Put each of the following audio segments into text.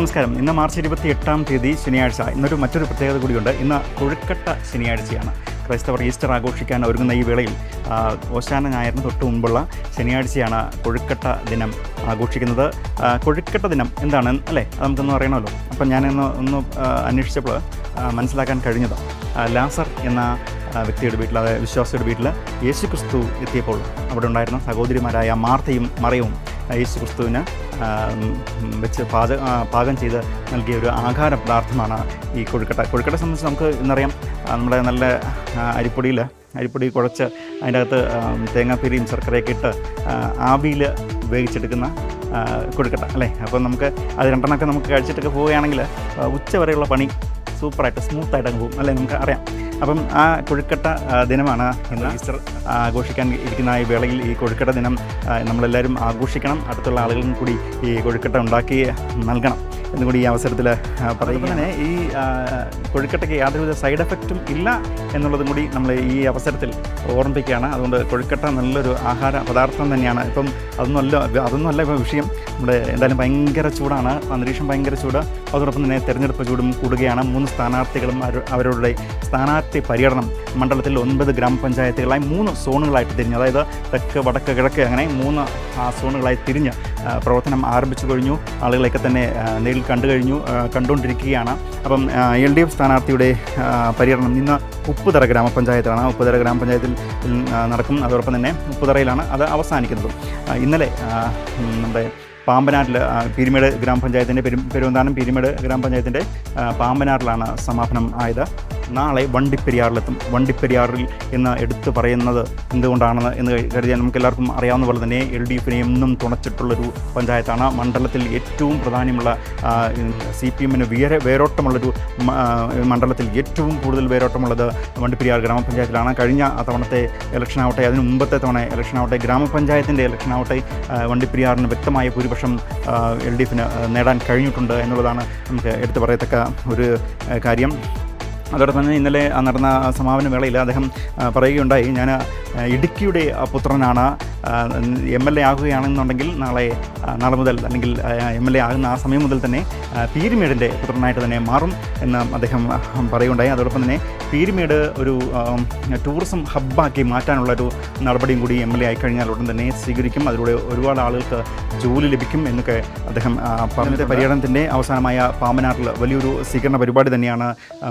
നമസ്കാരം. ഇന്ന് മാർച്ച് 28 ശനിയാഴ്ച. മറ്റൊരു പ്രത്യേകത കൂടിയുണ്ട്. ഇന്ന് കൊഴുക്കട്ട ശനിയാഴ്ചയാണ്. ക്രൈസ്തവർ ഈസ്റ്റർ ആഘോഷിക്കാൻ ഒരുങ്ങുന്ന ഈ വേളയിൽ ഓശാന ഞായറിന് തൊട്ട് മുമ്പുള്ള ശനിയാഴ്ചയാണ് കൊഴുക്കട്ട ദിനം ആഘോഷിക്കുന്നത്. കൊഴുക്കട്ട ദിനം എന്താണ് അല്ലേ, അത് നമുക്കൊന്ന് അറിയണമല്ലോ. അപ്പം ഞാനൊന്ന് അന്വേഷിച്ചപ്പോൾ മനസ്സിലാക്കാൻ കഴിഞ്ഞത് ലാസർ എന്ന വ്യക്തിയുടെ വീട്ടിൽ, അതായത് വിശ്വാസിയുടെ വീട്ടിൽ യേശു ക്രിസ്തു എത്തിയപ്പോൾ അവിടെ ഉണ്ടായിരുന്ന സഹോദരിമാരായ മാർത്തയും മറിയവും യേശു ക്രിസ്തുവിന് വെച്ച് പാകം ചെയ്ത് നൽകിയ ഒരു ആഹാര പദാർത്ഥമാണ് ഈ കൊഴുക്കട്ട സംബന്ധിച്ച് നമുക്ക് ഇന്നറിയാം. നമ്മുടെ നല്ല അരിപ്പൊടി കുഴച്ച് അതിൻ്റെ അകത്ത് തേങ്ങാപ്പീരിയും ശർക്കരയൊക്കെ ഇട്ട് ആവിയിൽ വേവിച്ചെടുക്കുന്ന കൊഴുക്കട്ട അല്ലേ. അപ്പം നമുക്ക് അത് രണ്ടെണ്ണമൊക്കെ നമുക്ക് കഴിച്ചിട്ടൊക്കെ പോവുകയാണെങ്കിൽ ഉച്ച വരെയുള്ള പണി സൂപ്പറായിട്ട് സ്മൂത്തായിട്ട് അങ്ങ് പോകും അല്ലേ, നമുക്ക് അറിയാം. അപ്പം ആ കൊഴുക്കട്ട ദിനമാണ് ഇന്ന് ഈസ്റ്റർ ആഘോഷിക്കാൻ ഇരിക്കുന്ന ഈ വേളയിൽ. ഈ കൊഴുക്കട്ട ദിനം നമ്മളെല്ലാവരും ആഘോഷിക്കണം. അടുത്തുള്ള ആളുകളും കൂടി ഈ കൊഴുക്കട്ട ഉണ്ടാക്കി നൽകണം എന്നുകൂടി ഈ അവസരത്തിൽ പറയുമ്പോൾ തന്നെ ഈ കൊഴുക്കട്ടയ്ക്ക് യാതൊരുവിധ സൈഡ് എഫക്റ്റും ഇല്ല എന്നുള്ളതും കൂടി നമ്മൾ ഈ അവസരത്തിൽ ഓർമ്മിപ്പിക്കുകയാണ്. അതുകൊണ്ട് കൊഴുക്കട്ട നല്ലൊരു ആഹാര പദാർത്ഥം തന്നെയാണ്. ഇപ്പം അതൊന്നുമല്ല ഇപ്പോൾ വിഷയം. നമ്മുടെ എന്തായാലും ഭയങ്കര ചൂടാണ്, അന്തരീക്ഷം ഭയങ്കര ചൂട്. അതോടൊപ്പം തന്നെ തെരഞ്ഞെടുപ്പ് ചൂടും കൂടുകയാണ്. 3 സ്ഥാനാർത്ഥികളും അവരുടെ സ്ഥാനാർത്ഥി പര്യടനം മണ്ഡലത്തിൽ 9 ഗ്രാമപഞ്ചായത്തുകളായി 3 സോണുകളായിട്ട് തിരിഞ്ഞു. അതായത് തെക്ക്, വടക്ക്, കിഴക്ക് അങ്ങനെ 3 സോണുകളായി തിരിഞ്ഞ് പ്രവർത്തനം ആരംഭിച്ചു കഴിഞ്ഞു. ആളുകളെയൊക്കെ തന്നെ നേരിൽ കണ്ടുകൊണ്ടിരിക്കുകയാണ്. അപ്പം LDF സ്ഥാനാർത്ഥിയുടെ പര്യടനം ഇന്ന് ഉപ്പുതറ ഗ്രാമപഞ്ചായത്താണ്. ഉപ്പുതറ ഗ്രാമപഞ്ചായത്തിൽ നടക്കും. അതോടൊപ്പം തന്നെ ഉപ്പുതറയിലാണ് അത് അവസാനിക്കുന്നത്. ഇന്നലെ നമ്മുടെ പാമ്പനാട്ടിൽ പീരുമേട് ഗ്രാമപഞ്ചായത്തിൻ്റെ പെരുവന്താനം പീരുമേട് ഗ്രാമപഞ്ചായത്തിൻ്റെ പാമ്പനാറിലാണ് സമാപനം ആയത്. നാളെ വണ്ടിപ്പെരിയാറിലെത്തും. വണ്ടിപ്പെരിയാറിൽ എന്ന് എടുത്തു പറയുന്നത് എന്തുകൊണ്ടാണെന്ന് എന്ന് കരുതിയാൽ നമുക്ക് എല്ലാവർക്കും അറിയാവുന്ന പോലെ തന്നെ LDFനെ എന്നും തുണച്ചിട്ടുള്ളൊരു പഞ്ചായത്താണ്. മണ്ഡലത്തിൽ ഏറ്റവും പ്രാധാന്യമുള്ള CPMന് വേരോട്ടമുള്ളൊരു മണ്ഡലത്തിൽ ഏറ്റവും കൂടുതൽ വേരോട്ടമുള്ളത് വണ്ടിപ്പെരിയാർ ഗ്രാമപഞ്ചായത്തിലാണ്. കഴിഞ്ഞ തവണത്തെ ഇലക്ഷനാവട്ടെ, അതിന് മുമ്പത്തെ തവണ ഇലക്ഷനാവട്ടെ, ഗ്രാമപഞ്ചായത്തിൻ്റെ ഇലക്ഷനാവട്ടെ, വണ്ടിപ്പെരിയാറിന് വ്യക്തമായ ഭൂരിപക്ഷം LDFന് നേടാൻ കഴിഞ്ഞിട്ടുണ്ട് എന്നുള്ളതാണ് നമുക്ക് എടുത്തു പറയത്തക്ക ഒരു കാര്യം. അതോടൊപ്പം തന്നെ ഇന്നലെ നടന്ന സമാപന വേളയിൽ അദ്ദേഹം പറയുകയുണ്ടായി, ഞാൻ ഇടുക്കിയുടെ പുത്രനാണ്, MLA ആകുകയാണെന്നുണ്ടെങ്കിൽ നാളെ മുതൽ അല്ലെങ്കിൽ MLA ആകുന്ന ആ സമയം മുതൽ തന്നെ പീരുമേടിൻ്റെ പുത്രനായിട്ട് തന്നെ മാറും എന്ന് അദ്ദേഹം പറയുകയുണ്ടായി. അതോടൊപ്പം തന്നെ പീരുമേട് ഒരു ടൂറിസം ഹബ്ബാക്കി മാറ്റാനുള്ളൊരു നടപടിയും കൂടി MLA ആയിക്കഴിഞ്ഞാൽ ഉടൻ തന്നെ സ്വീകരിക്കും. അതിലൂടെ ഒരുപാട് ആളുകൾക്ക് ജോലി ലഭിക്കും എന്നൊക്കെ അദ്ദേഹം പറഞ്ഞ പര്യടനത്തിൻ്റെ അവസാനമായ പാമ്പനാറിൽ വലിയൊരു സ്വീകരണ പരിപാടി തന്നെയാണ്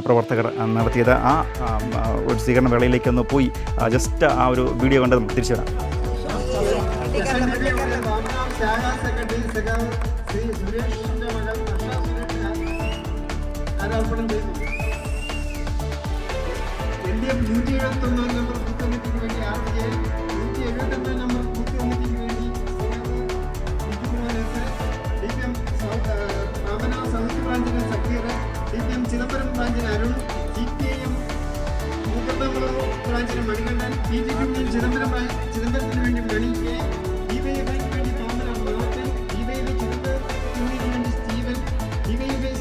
പ്രവർത്തകർ നടത്തിയത്. ആ ഒരു സ്വീകരണ വേളയിലേക്ക് ഒന്ന് പോയി ജസ്റ്റ് ആ ഒരു വീഡിയോ കണ്ട് നമുക്ക് തിരിച്ചു വരാം. ചിദംബരം ബ്രാഞ്ചിന് അരുൺ, CPIM ബ്രാഞ്ചിന് മണികണ്ഠൻ, PGP ചിദംബരത്തിന് വേണ്ടി മണി കെ, DYFIക്ക് വേണ്ടി പാമ്പനാർ മാർട്ടൻ, DYFI ചിദംബരത്തിന് വേണ്ടി സ്റ്റീവൻ, DYFI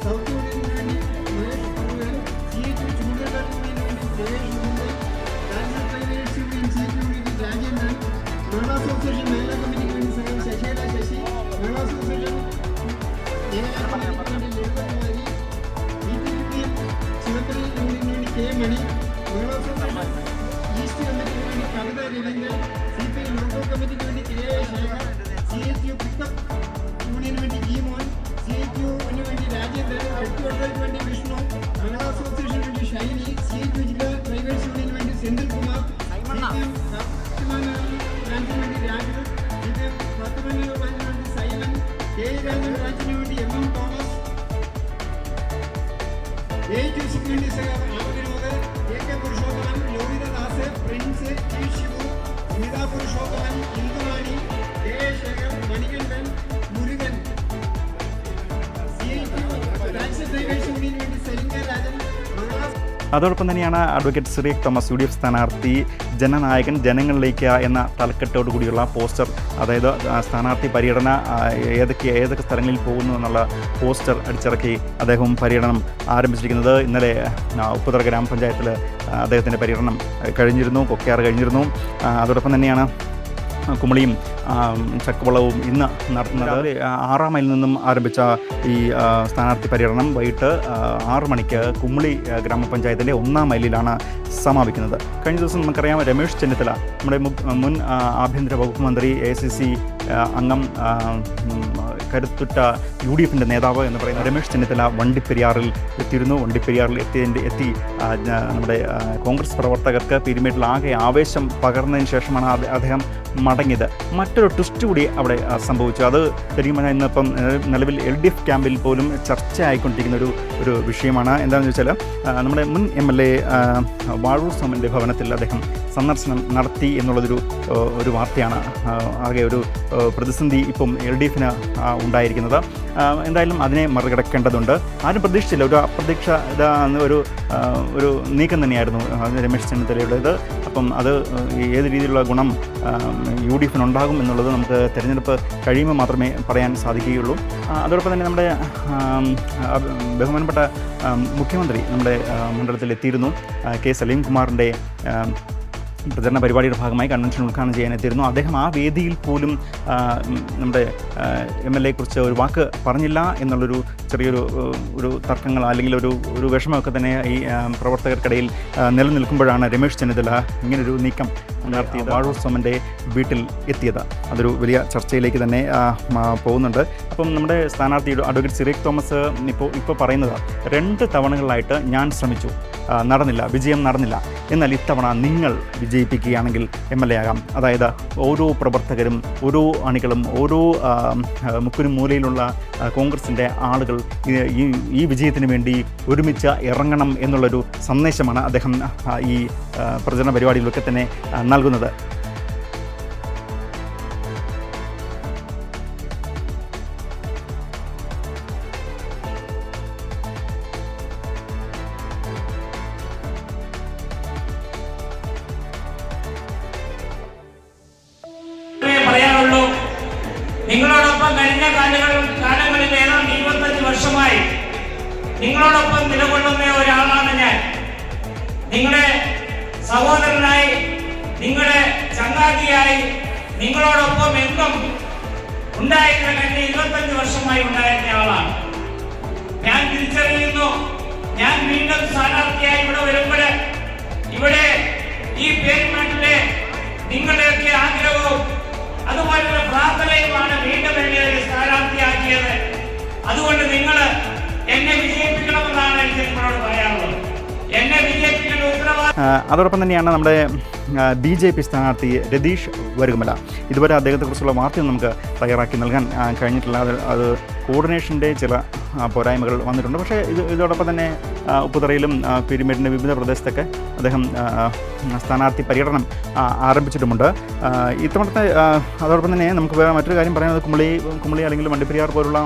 സൗത്ത് യൂണിയന് വേണ്ടി മഹേഷ് കുറുവൻ, CHU ചൂണ്ടലിന് വേണ്ടി Mahesh Mukundan, national tribals union CHU വേണ്ടി രാജേന്ദ്രൻ, മേള അസോസിയേഷൻ മേഖലാ കമ്മിറ്റിക്ക് വേണ്ടി സഹം ശശികല ശശി, മേള അസോസിയേഷൻ മേഖലാ കമ്മിറ്റിക്ക് വേണ്ടി ലളിതകുമാരി, ചിദംബരം യൂണിയന് വേണ്ടി K മണി, ഈസ്റ്റ് കമ്മിറ്റിക്ക് വേണ്ടി കവിത രവീന്ദ്രൻ, CPI ലോക്കൽ കമ്മിറ്റിക്ക് വേണ്ടി KA ശേഖർ, CHU പിക്കപ്പ് യൂണിയന് വേണ്ടി G മോൻ, CHUവിന് വേണ്ടി രാജേന്ദ്രൻ, ഹെഡ്ക്വാർട്ടർക്ക് വേണ്ടി വിഷ്ണു, മലയാള അസോസിയേഷന് വേണ്ടി ഷൈനി, CHU ജില്ലാ ട്രൈബൽസ് യൂണിയന് വേണ്ടി സെന്തിൽകുമാർ, CPM ബ്രാഞ്ചിന് വേണ്ടി രാജു, CPM വർത്തമാന ബ്രാഞ്ചിന് വേണ്ടി സൈമൻ, KA രാജൻ ബ്രാഞ്ചിന് വേണ്ടി MM തോമസ്, AHUസിക്ക് വേണ്ടി Vinod, AK Purushothaman, Lohithadas, Prince, G Shivu, Smitha Purushothaman, Indurani, KA Shekhar, Manikandan, Murugan, CHU national tribals യൂണിയന് വേണ്ടി സലിംഗ രാജൻ. അതോടൊപ്പം തന്നെയാണ് അഡ്വക്കേറ്റ് സിറിയക് തോമസ് UDF സ്ഥാനാർത്ഥി ജനനായകൻ ജനങ്ങളിലേക്ക് എന്ന തലക്കെട്ടോടു കൂടിയുള്ള പോസ്റ്റർ, അതായത് സ്ഥാനാർത്ഥി പര്യടന ഏതൊക്കെ സ്ഥലങ്ങളിൽ പോകുന്നു എന്നുള്ള പോസ്റ്റർ അടിച്ചിറക്കി അദ്ദേഹം പര്യടനം ആരംഭിച്ചിരിക്കുന്നത്. ഇന്നലെ ഉപ്പുതറ ഗ്രാമപഞ്ചായത്തിൽ അദ്ദേഹത്തിൻ്റെ പര്യടനം കഴിഞ്ഞിരുന്നു, കൊക്കയാർ കഴിഞ്ഞിരുന്നു. അതോടൊപ്പം തന്നെയാണ് കുമളിയും ചക്കുവളവും ഇന്ന് നടത്തുന്നത് 6 മൈലിൽ നിന്നും ആരംഭിച്ച ഈ സ്ഥാനാർത്ഥി പര്യടനം വൈകിട്ട് 6 മണിക്ക് കുമളി ഗ്രാമപഞ്ചായത്തിൻ്റെ 1-ാം മൈലിലാണ് സമാപിക്കുന്നത്. കഴിഞ്ഞ ദിവസം നമുക്കറിയാം രമേശ് ചെന്നിത്തല നമ്മുടെ മുൻ ആഭ്യന്തര വകുപ്പ് മന്ത്രി ACC അംഗം കരുത്തുറ്റ UDFിൻ്റെ നേതാവ് എന്ന് പറയുന്ന രമേശ് ചെന്നിത്തല വണ്ടിപ്പെരിയാറിൽ എത്തിയിരുന്നു. വണ്ടിപ്പെരിയാറിൽ എത്തി നമ്മുടെ കോൺഗ്രസ് പ്രവർത്തകർക്ക് പീരുമേട്ടിൽ ആകെ ആവേശം പകർന്നതിന് ശേഷമാണ് അദ്ദേഹം മടങ്ങിയത്. മറ്റൊരു ട്വിസ്റ്റ് കൂടി അവിടെ സംഭവിച്ചു. അത് ശരിക്കും പറഞ്ഞാൽ ഇന്നിപ്പം നിലവിൽ LDF ക്യാമ്പിൽ പോലും ചർച്ചയായിക്കൊണ്ടിരിക്കുന്ന ഒരു വിഷയമാണ്. എന്താണെന്ന് വെച്ചാൽ നമ്മുടെ മുൻ MLA വാഴൂർ സോമൻ്റെ ഭവനത്തിൽ അദ്ദേഹം സന്ദർശനം നടത്തി എന്നുള്ളതൊരു വാർത്തയാണ്. ആകെ ഒരു പ്രതിസന്ധി ഇപ്പം LDFന് ഉണ്ടായിരിക്കുന്നത്. എന്തായാലും അതിനെ മറികടക്കേണ്ടതുണ്ട്. ആരും പ്രതീക്ഷിച്ചില്ല. ഒരു അപ്രതീക്ഷിത ഒരു നീക്കം തന്നെയായിരുന്നു രമേശ് ചെന്നിത്തലയുടേത്. അപ്പം അത് ഏത് രീതിയിലുള്ള ഗുണം UDFിനുണ്ടാകും എന്നുള്ളത് നമുക്ക് തിരഞ്ഞെടുപ്പ് കഴിയുമ്പോൾ മാത്രമേ പറയാൻ സാധിക്കുകയുള്ളൂ. അതോടൊപ്പം തന്നെ നമ്മുടെ ബഹുമാനപ്പെട്ട മുഖ്യമന്ത്രി നമ്മുടെ മണ്ഡലത്തിൽ എത്തിയിരുന്നു. K. സലീം കുമാറിൻ്റെ പ്രചരണ പരിപാടിയുടെ ഭാഗമായി കൺവെൻഷൻ ഉദ്ഘാടനം ചെയ്യാൻ എത്തിയിരുന്നു. അദ്ദേഹം ആ വേദിയിൽ പോലും നമ്മുടെ MLA കുറിച്ച് ഒരു വാക്ക് പറഞ്ഞില്ല എന്നുള്ളൊരു ചെറിയൊരു തർക്കങ്ങൾ അല്ലെങ്കിൽ ഒരു വിഷമമൊക്കെ തന്നെ ഈ പ്രവർത്തകർക്കിടയിൽ നിലനിൽക്കുമ്പോഴാണ് രമേശ് ചെന്നിത്തല ഇങ്ങനൊരു നീക്കം നടത്തിയത്. വാഴൂർ സോമൻ്റെ വീട്ടിൽ എത്തിയത് അതൊരു വലിയ ചർച്ചയിലേക്ക് തന്നെ പോകുന്നുണ്ട്. അപ്പം നമ്മുടെ സ്ഥാനാർത്ഥിയുടെ അഡ്വക്കേറ്റ് സിറിയക് തോമസ് ഇപ്പോൾ പറയുന്നത് 2 തവണകളിലായിട്ട് ഞാൻ ശ്രമിച്ചു, നടന്നില്ല, വിജയം നടന്നില്ല. എന്നാൽ ഇത്തവണ നിങ്ങൾ വിജയിപ്പിക്കുകയാണെങ്കിൽ MLA ആകാം. അതായത് ഓരോ പ്രവർത്തകരും ഓരോ അണികളും ഓരോ മുക്കിനും മൂലയിലുള്ള കോൺഗ്രസിൻ്റെ ആളുകൾ ഈ വിജയത്തിന് വേണ്ടി ഒരുമിച്ച് ഇറങ്ങണം എന്നുള്ളൊരു സന്ദേശമാണ് അദ്ദേഹം ഈ പ്രചരണ പരിപാടിയിലൊക്കെ തന്നെ നൽകുന്നത്. നിങ്ങളോടൊപ്പം കഴിഞ്ഞ കാലങ്ങളിൽ ഏതാണ്ട് 25 വർഷമായി നിങ്ങളോടൊപ്പം നിലകൊള്ളുന്ന ഒരാളാണ് ഞാൻ. നിങ്ങളുടെ സഹോദരനായി, നിങ്ങളുടെ ചങ്ങാതിയായി, നിങ്ങളോടൊപ്പം എന്നും ഉണ്ടായിരുന്ന കഴിഞ്ഞ 25 വർഷമായി ഉണ്ടായിരുന്ന ആളാണ് ഞാൻ. തിരിച്ചറിയുന്നു, ഞാൻ വീണ്ടും സ്ഥാനാർത്ഥിയായി ഇവിടെ വരുമ്പോൾ ഇവിടെ ഈ പേരുമാറ്റിലെ നിങ്ങളുടെയൊക്കെ ആഗ്രഹവും അതുപോലുള്ള പ്രാർത്ഥനയുമാണ് വീണ്ടും എന്നെ ഒരു സ്ഥാനാർത്ഥിയാക്കിയത്. അതുകൊണ്ട് നിങ്ങൾ എന്നെ വിജയിപ്പിക്കണമെന്നാണ് എനിക്ക് നിങ്ങളോട് പറയാനുള്ളത്. എന്നെ വിജയിപ്പിക്കേണ്ട ഉത്തരവാദിത്വം. അതോടൊപ്പം തന്നെയാണ് നമ്മുടെ BJP സ്ഥാനാർത്ഥി രതീഷ് വരുകമല. ഇതുവരെ അദ്ദേഹത്തെക്കുറിച്ചുള്ള വാർത്തയും നമുക്ക് തയ്യാറാക്കി നൽകാൻ കഴിഞ്ഞിട്ടില്ല. അത് കോർഡിനേഷൻ്റെ ചില പോരായ്മകൾ വന്നിട്ടുണ്ട്. പക്ഷേ ഇതോടൊപ്പം തന്നെ ഉപ്പുതറയിലും പീരുമേടിൻ്റെ വിവിധ പ്രദേശത്തൊക്കെ അദ്ദേഹം സ്ഥാനാർത്ഥി പര്യടനം ആരംഭിച്ചിട്ടുമുണ്ട്. ഇത്തവണത്തെ അതോടൊപ്പം തന്നെ നമുക്ക് മറ്റൊരു കാര്യം പറയുന്നത് കുമളി അല്ലെങ്കിൽ വണ്ടിപ്പെരിയാർ പോലുള്ള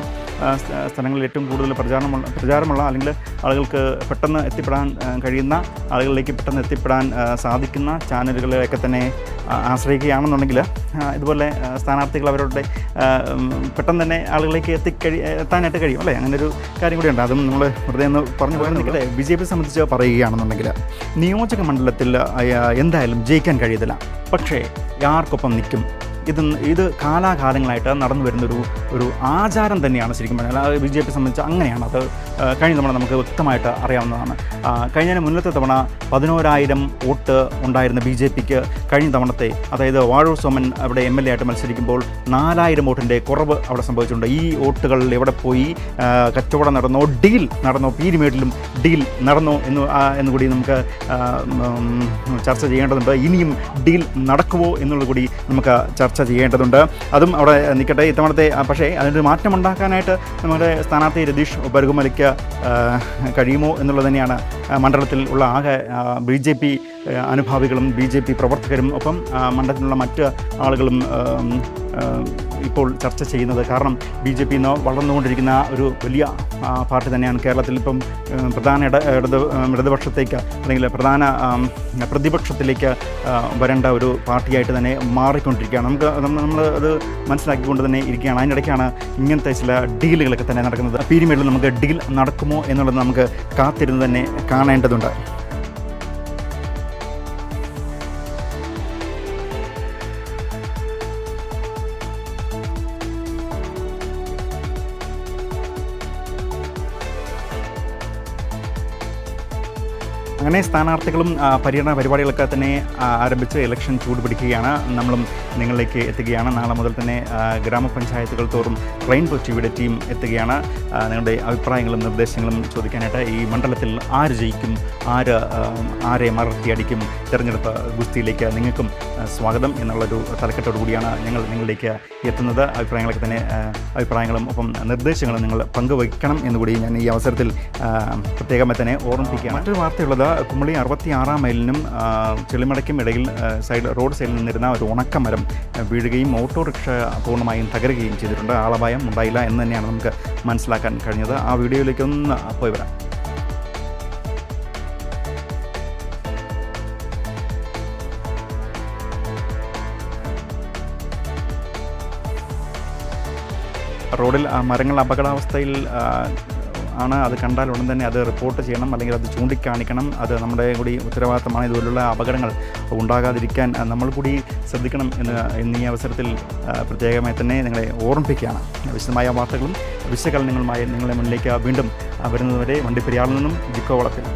സ്ഥലങ്ങളിൽ ഏറ്റവും കൂടുതൽ പ്രചാരമുള്ള അല്ലെങ്കിൽ ആളുകൾക്ക് പെട്ടെന്ന് എത്തിപ്പെടാൻ കഴിയുന്ന, ആളുകളിലേക്ക് പെട്ടെന്ന് എത്തിപ്പെടാൻ സാധിക്കുന്ന ചാനലുകളെയൊക്കെ തന്നെ ആശ്രയിക്കുകയാണെന്നുണ്ടെങ്കിൽ ഇതുപോലെ സ്ഥാനാർത്ഥികൾ അവരുടെ പെട്ടെന്ന് തന്നെ ആളുകളിലേക്ക് എത്താനായിട്ട് കഴിയും അല്ലേ? അങ്ങനെ ഒരു കാര്യം കൂടിയുണ്ട്. അതും നമ്മൾ വെറുതെ ഒന്ന് പറഞ്ഞു പോയെന്നിരിക്കട്ടെ. BJP സംബന്ധിച്ച് പറയുകയാണെന്നുണ്ടെങ്കിൽ നിയോജക മണ്ഡലത്തിൽ എന്തായാലും ജയിക്കാൻ കഴിയത്തില്ല. പക്ഷേ ആർക്കൊപ്പം നിൽക്കും? ഇത് കാലാകാലങ്ങളായിട്ട് നടന്നു വരുന്നൊരു ആചാരം തന്നെയാണ് ശരിക്കും പറഞ്ഞാൽ. BJP സംബന്ധിച്ച് അങ്ങനെയാണ്. അത് കഴിഞ്ഞ തവണ നമുക്ക് വ്യക്തമായിട്ട് അറിയാവുന്നതാണ്. കഴിഞ്ഞ മുന്നത്തെ തവണ 11,000 വോട്ട് ഉണ്ടായിരുന്ന BJPക്ക് കഴിഞ്ഞ തവണത്തെ, അതായത് വാഴൂർ സോമൻ അവിടെ MLA ആയിട്ട് മത്സരിക്കുമ്പോൾ 4,000 വോട്ടിൻ്റെ കുറവ് അവിടെ സംഭവിച്ചിട്ടുണ്ട്. ഈ വോട്ടുകൾ എവിടെ പോയി? കച്ചവടം നടന്നോ? ഡീൽ നടന്നോ? പീരുമേട്ടിലും ഡീൽ നടന്നോ എന്നുകൂടി നമുക്ക് ചർച്ച ചെയ്യേണ്ടതുണ്ട്. ഇനിയും ഡീൽ നടക്കുമോ എന്നുള്ളത് കൂടി നമുക്ക് ചർച്ച ചെയ്യേണ്ടതുണ്ട്. അതും അവിടെ നിൽക്കട്ടെ. ഇത്തവണത്തെ പക്ഷേ അതിനൊരു മാറ്റമുണ്ടാക്കാനായിട്ട് നമ്മുടെ സ്ഥാനാർത്ഥി രതീഷ് വരുകമലയ്ക്ക് കഴിയുമോ എന്നുള്ളത് തന്നെയാണ് മണ്ഡലത്തിൽ ഉള്ള ആകെ BJP അനുഭാവികളും BJP പ്രവർത്തകരും ഒപ്പം മണ്ഡലത്തിലുള്ള മറ്റ് ആളുകളും ഇപ്പോൾ ചർച്ച ചെയ്യുന്നത്. കാരണം BJP ഇന്ന് വളർന്നുകൊണ്ടിരിക്കുന്ന ഒരു വലിയ പാർട്ടി തന്നെയാണ്. കേരളത്തിൽ ഇപ്പം പ്രധാന ഇടതുപക്ഷത്തേക്ക് അല്ലെങ്കിൽ പ്രധാന പ്രതിപക്ഷത്തിലേക്ക് വരേണ്ട ഒരു പാർട്ടിയായിട്ട് തന്നെ മാറിക്കൊണ്ടിരിക്കുകയാണ്. നമ്മൾ അത് മനസ്സിലാക്കിക്കൊണ്ട് തന്നെ ഇരിക്കുകയാണ്. അതിനിടയ്ക്കാണ് ഇങ്ങനത്തെ ചില ഡീലുകളൊക്കെ തന്നെ നടക്കുന്നത്. പീരുമേട്ടിൽ നമുക്ക് ഡീൽ നടക്കുമോ എന്നുള്ളത് നമുക്ക് കാത്തിരുന്ന് തന്നെ കാണേണ്ടതുണ്ട്. അങ്ങനെ സ്ഥാനാർത്ഥികളും പര്യടന പരിപാടികളൊക്കെ തന്നെ ആരംഭിച്ച് ഇലക്ഷൻ ചൂടുപിടിക്കുകയാണ്. നമ്മളും നിങ്ങളിലേക്ക് എത്തുകയാണ്. നാളെ മുതൽ തന്നെ ഗ്രാമപഞ്ചായത്തുകൾ തോറും റെയിൻബോ ടിവിയുടെ ടീം എത്തുകയാണ്. നിങ്ങളുടെ അഭിപ്രായങ്ങളും നിർദ്ദേശങ്ങളും ചോദിക്കാനായിട്ട് ഈ മണ്ഡലത്തിൽ ആര് ജയിക്കും, ആരെ മറത്തിയടിക്കും, തിരഞ്ഞെടുപ്പ് ഗുസ്തിയിലേക്ക് നിങ്ങൾക്കും സ്വാഗതം എന്നുള്ളൊരു തലക്കെട്ടോടു കൂടിയാണ് ഞങ്ങൾ നിങ്ങളിലേക്ക് എത്തുന്നത്. അഭിപ്രായങ്ങളും ഒപ്പം നിർദ്ദേശങ്ങളും നിങ്ങൾ പങ്കുവയ്ക്കണം എന്നുകൂടി ഞാൻ ഈ അവസരത്തിൽ പ്രത്യേകമായി തന്നെ ഓർമ്മിപ്പിക്കുകയാണ്. മറ്റൊരു വാർത്തയുള്ളത് കുമളി 66 മൈലിനും ചെളിമടയ്ക്കും ഇടയിൽ റോഡ് സൈഡിൽ നിന്നിരുന്ന ഒരു ഉണക്കമരം വീഴുകയും ഓട്ടോറിക്ഷ പൂർണ്ണമായും തകരുകയും ചെയ്തിട്ടുണ്ട്. ആളപായം ഉണ്ടായില്ല എന്ന് തന്നെയാണ് നമുക്ക് മനസ്സിലാക്കാൻ കഴിഞ്ഞത്. ആ വീഡിയോയിലേക്ക് ഒന്ന് പോയി വരാം. റോഡിൽ മരങ്ങൾ അപകടാവസ്ഥയിൽ ആണ്. അത് കണ്ടാൽ ഉടൻ തന്നെ അത് റിപ്പോർട്ട് ചെയ്യണം, അല്ലെങ്കിൽ അത് ചൂണ്ടിക്കാണിക്കണം. അത് നമ്മുടെ കൂടി ഉത്തരവാദിത്തമാണ്. ഇതുപോലുള്ള അപകടങ്ങൾ ഉണ്ടാകാതിരിക്കാൻ നമ്മൾ കൂടി ശ്രദ്ധിക്കണം എന്ന് ഈ അവസരത്തിൽ പ്രത്യേകമായി തന്നെ നിങ്ങളെ ഓർമ്മിപ്പിക്കുകയാണ്. വിശദമായ വാർത്തകളും വിശകലനങ്ങളുമായി നിങ്ങളുടെ മുന്നിലേക്ക് വീണ്ടും വരുന്നതുവരെ വണ്ടിപ്പെരിയാറിൽ നിന്നും ജിക്കോ വളത്തിൽ.